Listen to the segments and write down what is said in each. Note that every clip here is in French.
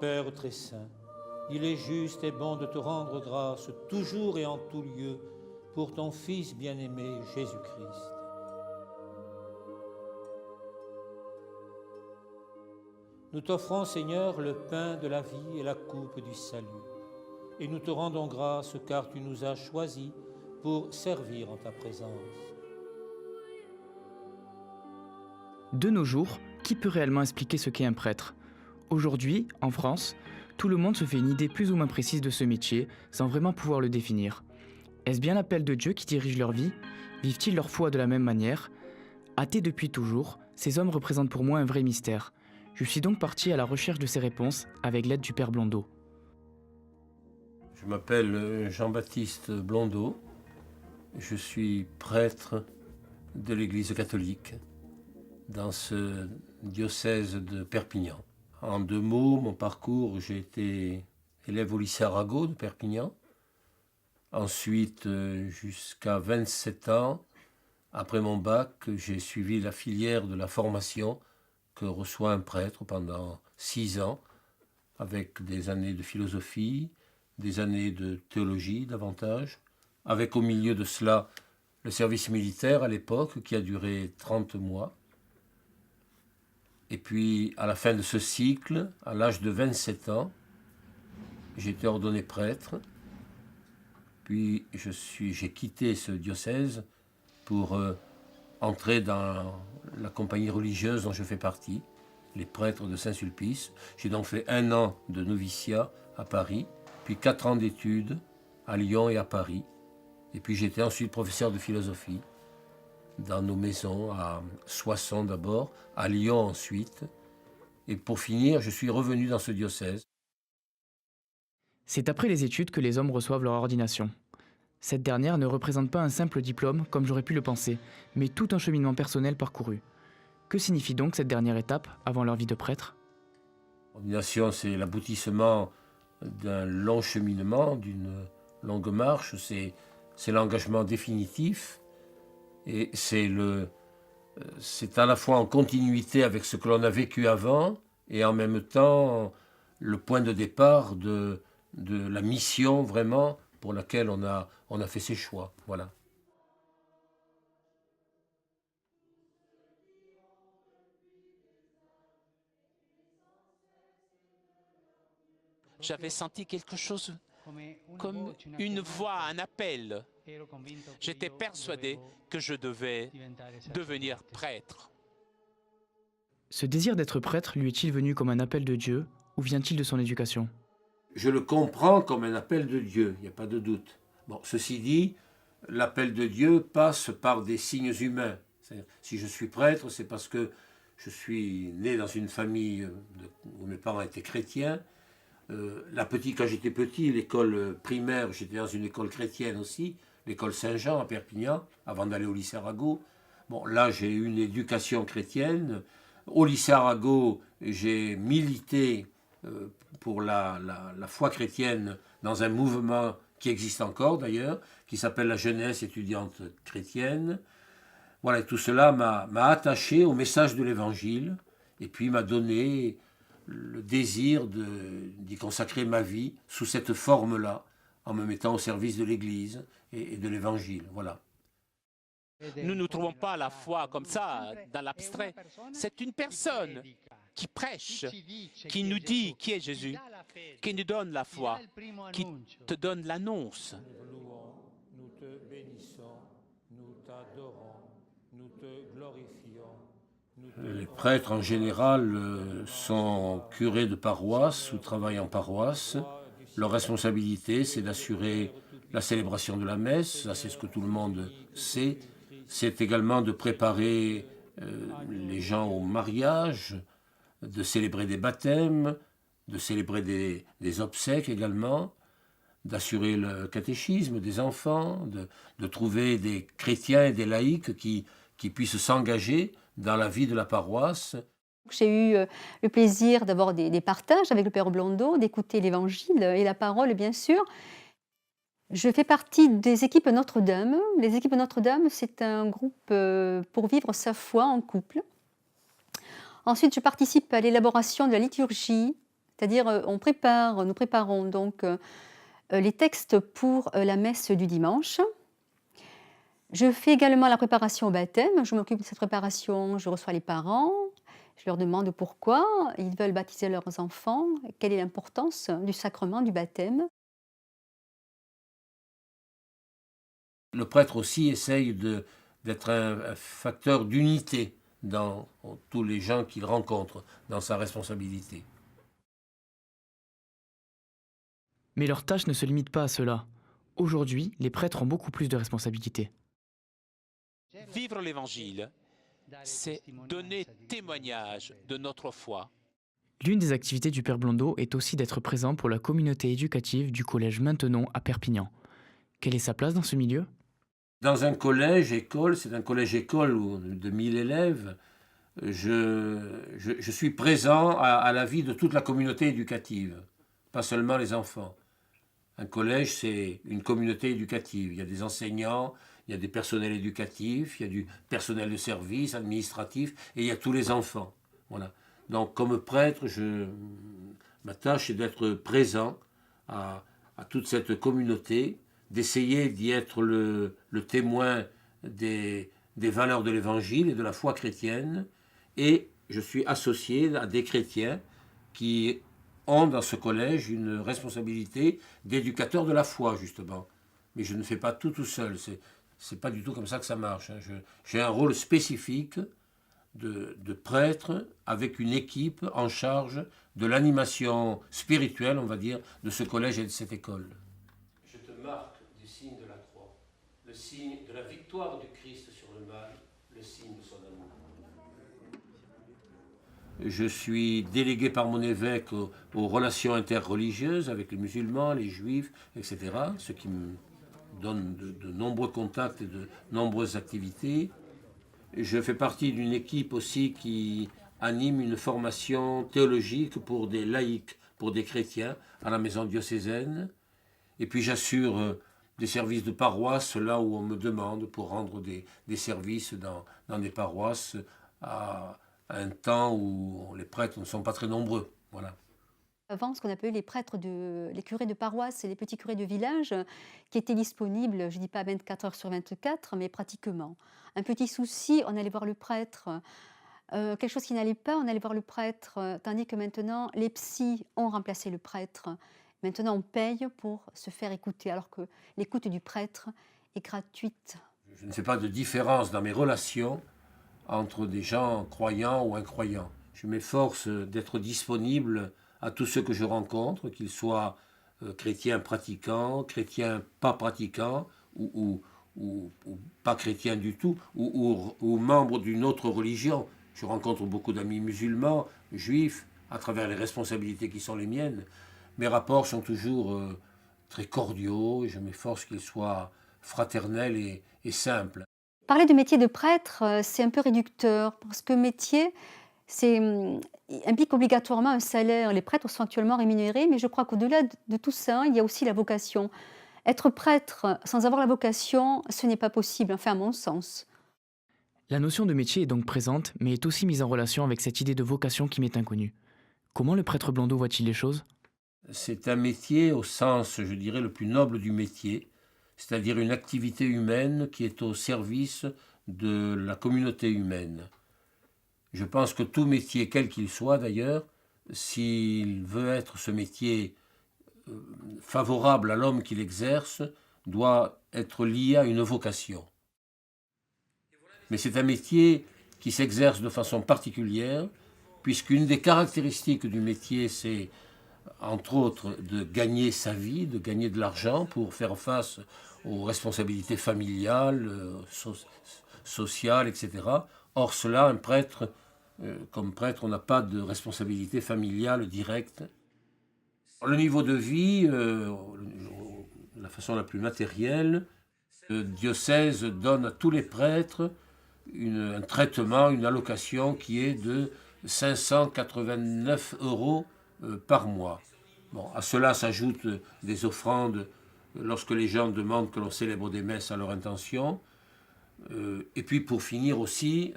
Père très saint, il est juste et bon de te rendre grâce toujours et en tout lieu pour ton Fils bien-aimé Jésus-Christ. Nous t'offrons, Seigneur, le pain de la vie et la coupe du salut. Et nous te rendons grâce car tu nous as choisis pour servir en ta présence. De nos jours, qui peut réellement expliquer ce qu'est un prêtre ? Aujourd'hui, en France, tout le monde se fait une idée plus ou moins précise de ce métier sans vraiment pouvoir le définir. Est-ce bien l'appel de Dieu qui dirige leur vie ? Vivent-ils leur foi de la même manière ? Athées depuis toujours, ces hommes représentent pour moi un vrai mystère. Je suis donc parti à la recherche de ces réponses avec l'aide du Père Blondeau. Je m'appelle Jean-Baptiste Blondeau. Je suis prêtre de l'Église catholique dans ce diocèse de Perpignan. En 2 mots, mon parcours, j'ai été élève au lycée Arago de Perpignan. Ensuite, jusqu'à 27 ans, après mon bac, j'ai suivi la filière de la formation que reçoit un prêtre pendant 6 ans, avec des années de philosophie, des années de théologie davantage, avec au milieu de cela le service militaire à l'époque qui a duré 30 mois. Et puis à la fin de ce cycle, à l'âge de 27 ans, j'ai été ordonné prêtre. Puis j'ai quitté ce diocèse pour entrer dans la compagnie religieuse dont je fais partie, les prêtres de Saint-Sulpice. J'ai donc fait 1 an de noviciat à Paris, puis 4 ans d'études à Lyon et à Paris. Et puis j'étais ensuite professeur de philosophie dans nos maisons, à Soissons d'abord, à Lyon ensuite. Et pour finir, je suis revenu dans ce diocèse. C'est après les études que les hommes reçoivent leur ordination. Cette dernière ne représente pas un simple diplôme comme j'aurais pu le penser, mais tout un cheminement personnel parcouru. Que signifie donc cette dernière étape avant leur vie de prêtre ? L'ordination, c'est l'aboutissement d'un long cheminement, d'une longue marche, c'est l'engagement définitif et c'est à la fois en continuité avec ce que l'on a vécu avant et en même temps le point de départ de la mission vraiment pour laquelle on a fait ses choix. Voilà. J'avais senti quelque chose comme une voix, un appel. J'étais persuadé que je devais devenir prêtre. Ce désir d'être prêtre lui est-il venu comme un appel de Dieu ou vient-il de son éducation ? Je le comprends comme un appel de Dieu, il n'y a pas de doute. Bon, ceci dit, l'appel de Dieu passe par des signes humains. Si je suis prêtre, c'est parce que je suis né dans une famille où mes parents étaient chrétiens. Quand j'étais petit, l'école primaire, j'étais dans une école chrétienne aussi, l'école Saint-Jean à Perpignan, avant d'aller au lycée Arago. Bon, là, j'ai eu une éducation chrétienne. Au lycée Arago, j'ai milité pour la foi chrétienne dans un mouvement qui existe encore d'ailleurs, qui s'appelle la jeunesse étudiante chrétienne. Voilà, et tout cela m'a attaché au message de l'Évangile et puis m'a donné le désir d'y consacrer ma vie sous cette forme-là, en me mettant au service de l'Église et de l'Évangile. Voilà. Nous ne trouvons pas la foi comme ça, dans l'abstrait. C'est une personne qui prêche, qui nous dit qui est Jésus, qui nous donne la foi, qui te donne l'annonce. Nous te louons, nous te bénissons, nous t'adorons, nous te glorifions. Les prêtres en général sont curés de paroisse ou travaillent en paroisse. Leur responsabilité, c'est d'assurer la célébration de la messe, ça c'est ce que tout le monde sait. C'est également de préparer les gens au mariage, de célébrer des baptêmes, de célébrer des obsèques également, d'assurer le catéchisme des enfants, de trouver des chrétiens et des laïcs qui puissent s'engager dans la vie de la paroisse. J'ai eu le plaisir d'avoir des partages avec le Père Blondeau, d'écouter l'Évangile et la parole, bien sûr. Je fais partie des équipes Notre-Dame. Les équipes Notre-Dame, c'est un groupe pour vivre sa foi en couple. Ensuite, je participe à l'élaboration de la liturgie, c'est-à-dire nous préparons donc les textes pour la messe du dimanche. Je fais également la préparation au baptême, je m'occupe de cette préparation, je reçois les parents, je leur demande pourquoi ils veulent baptiser leurs enfants, quelle est l'importance du sacrement du baptême. Le prêtre aussi essaye d'être un facteur d'unité dans tous les gens qu'il rencontre, dans sa responsabilité. Mais leur tâche ne se limite pas à cela. Aujourd'hui, les prêtres ont beaucoup plus de responsabilités. Vivre l'Évangile, c'est donner témoignage de notre foi. L'une des activités du Père Blondeau est aussi d'être présent pour la communauté éducative du collège Maintenon à Perpignan. Quelle est sa place dans ce milieu ? Dans un collège-école, c'est un collège-école de 1000 élèves, je suis présent à la vie de toute la communauté éducative, pas seulement les enfants. Un collège, c'est une communauté éducative. Il y a des enseignants, il y a des personnels éducatifs, il y a du personnel de service, administratif, et il y a tous les enfants. Voilà. Donc, comme prêtre, ma tâche est d'être présent à toute cette communauté, d'essayer d'y être le témoin des valeurs de l'Évangile et de la foi chrétienne. Et je suis associé à des chrétiens qui ont dans ce collège une responsabilité d'éducateur de la foi, justement. Mais je ne fais pas tout seul. C'est pas du tout comme ça que ça marche. J'ai un rôle spécifique de prêtre avec une équipe en charge de l'animation spirituelle, on va dire, de ce collège et de cette école. Je te marque du signe de la croix, le signe de la victoire du Christ sur le mal, le signe de son amour. Je suis délégué par mon évêque aux relations interreligieuses avec les musulmans, les juifs, etc., ce qui me donne de nombreux contacts et de nombreuses activités. Je fais partie d'une équipe aussi qui anime une formation théologique pour des laïcs, pour des chrétiens, à la maison diocésaine. Et puis j'assure des services de paroisse là où on me demande pour rendre des services dans des paroisses à un temps où les prêtres ne sont pas très nombreux. Voilà. Avant, ce qu'on appelait les curés de paroisse et les petits curés de village, qui étaient disponibles, je ne dis pas 24 heures sur 24, mais pratiquement. Un petit souci, on allait voir le prêtre. Quelque chose qui n'allait pas, on allait voir le prêtre. Tandis que maintenant, les psys ont remplacé le prêtre. Maintenant, on paye pour se faire écouter, alors que l'écoute du prêtre est gratuite. Je ne fais pas de différence dans mes relations entre des gens croyants ou incroyants. Je m'efforce d'être disponible à tous ceux que je rencontre, qu'ils soient chrétiens pratiquants, chrétiens pas pratiquants, ou pas chrétiens du tout, ou membres d'une autre religion. Je rencontre beaucoup d'amis musulmans, juifs, à travers les responsabilités qui sont les miennes. Mes rapports sont toujours très cordiaux, et je m'efforce qu'ils soient fraternels et simples. Parler du métier de prêtre, c'est un peu réducteur, parce que métier, implique obligatoirement un salaire. Les prêtres sont actuellement rémunérés, mais je crois qu'au-delà de tout ça, il y a aussi la vocation. Être prêtre sans avoir la vocation, ce n'est pas possible, enfin à mon sens. La notion de métier est donc présente, mais est aussi mise en relation avec cette idée de vocation qui m'est inconnue. Comment le prêtre Blondeau voit-il les choses ? C'est un métier au sens, je dirais, le plus noble du métier, c'est-à-dire une activité humaine qui est au service de la communauté humaine. Je pense que tout métier, quel qu'il soit d'ailleurs, s'il veut être ce métier favorable à l'homme qui l'exerce, doit être lié à une vocation. Mais c'est un métier qui s'exerce de façon particulière, puisqu'une des caractéristiques du métier, c'est entre autres de gagner sa vie, de gagner de l'argent pour faire face aux responsabilités familiales, sociales, etc. Or cela, un prêtre, comme prêtre, on n'a pas de responsabilité familiale directe. Le niveau de vie, la façon la plus matérielle, le diocèse donne à tous les prêtres un traitement, une allocation qui est de 589 € par mois. Bon, à cela s'ajoutent des offrandes lorsque les gens demandent que l'on célèbre des messes à leur intention. Et puis pour finir aussi,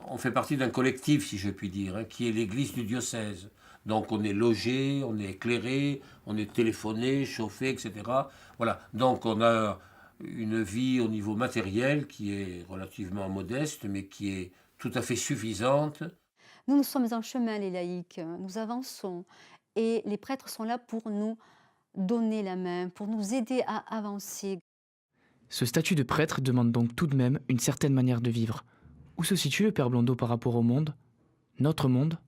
on fait partie d'un collectif, si je puis dire, qui est l'église du diocèse. Donc on est logé, on est éclairé, on est téléphoné, chauffé, etc. Voilà. Donc on a une vie au niveau matériel qui est relativement modeste, mais qui est tout à fait suffisante. Nous sommes en chemin, les laïcs, nous avançons et les prêtres sont là pour nous donner la main, pour nous aider à avancer. Ce statut de prêtre demande donc tout de même une certaine manière de vivre. Où se situe le Père Blondeau par rapport au monde? Notre monde?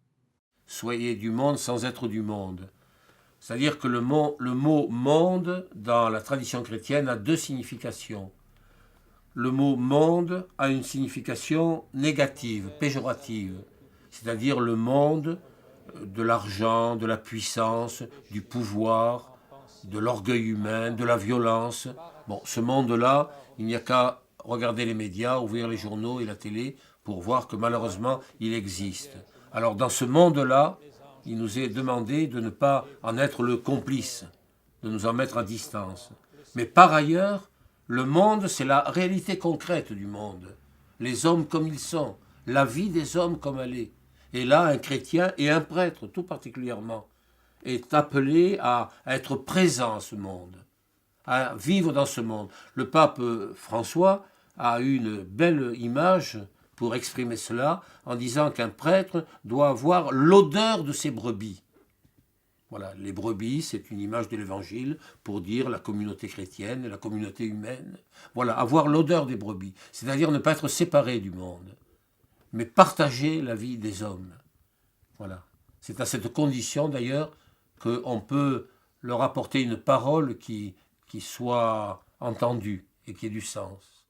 Soyez du monde sans être du monde. C'est-à-dire que le mot monde, dans la tradition chrétienne, a deux significations. Le mot monde a une signification négative, péjorative, c'est-à-dire le monde de l'argent, de la puissance, du pouvoir, de l'orgueil humain, de la violence. Bon, ce monde-là, il n'y a qu'à regarder les médias, ouvrir les journaux et la télé pour voir que malheureusement, il existe. Alors dans ce monde-là, il nous est demandé de ne pas en être le complice, de nous en mettre à distance. Mais par ailleurs, le monde, c'est la réalité concrète du monde. Les hommes comme ils sont, la vie des hommes comme elle est. Et là, un chrétien et un prêtre, tout particulièrement, est appelé à être présent à ce monde, à vivre dans ce monde. Le pape François a une belle image pour exprimer cela en disant qu'un prêtre doit avoir l'odeur de ses brebis. Voilà, les brebis, c'est une image de l'Évangile pour dire la communauté chrétienne, la communauté humaine. Voilà, avoir l'odeur des brebis, c'est-à-dire ne pas être séparé du monde, mais partager la vie des hommes. Voilà. C'est à cette condition d'ailleurs qu'on peut leur apporter une parole qui soit entendue et qui ait du sens.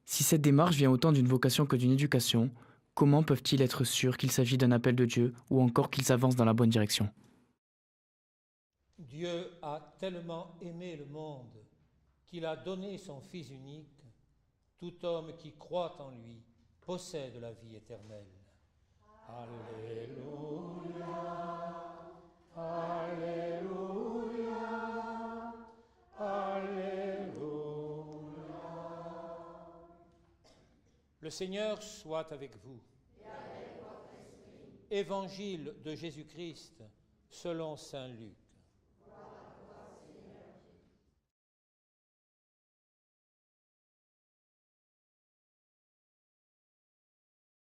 Si cette démarche vient autant d'une vocation que d'une éducation, comment peuvent-ils être sûrs qu'il s'agit d'un appel de Dieu ou encore qu'ils avancent dans la bonne direction? Dieu a tellement aimé le monde qu'il a donné son Fils unique. Tout homme qui croit en lui possède la vie éternelle. Alléluia, Alléluia, Alléluia. Le Seigneur soit avec vous. Et avec votre esprit. Évangile de Jésus-Christ selon saint Luc.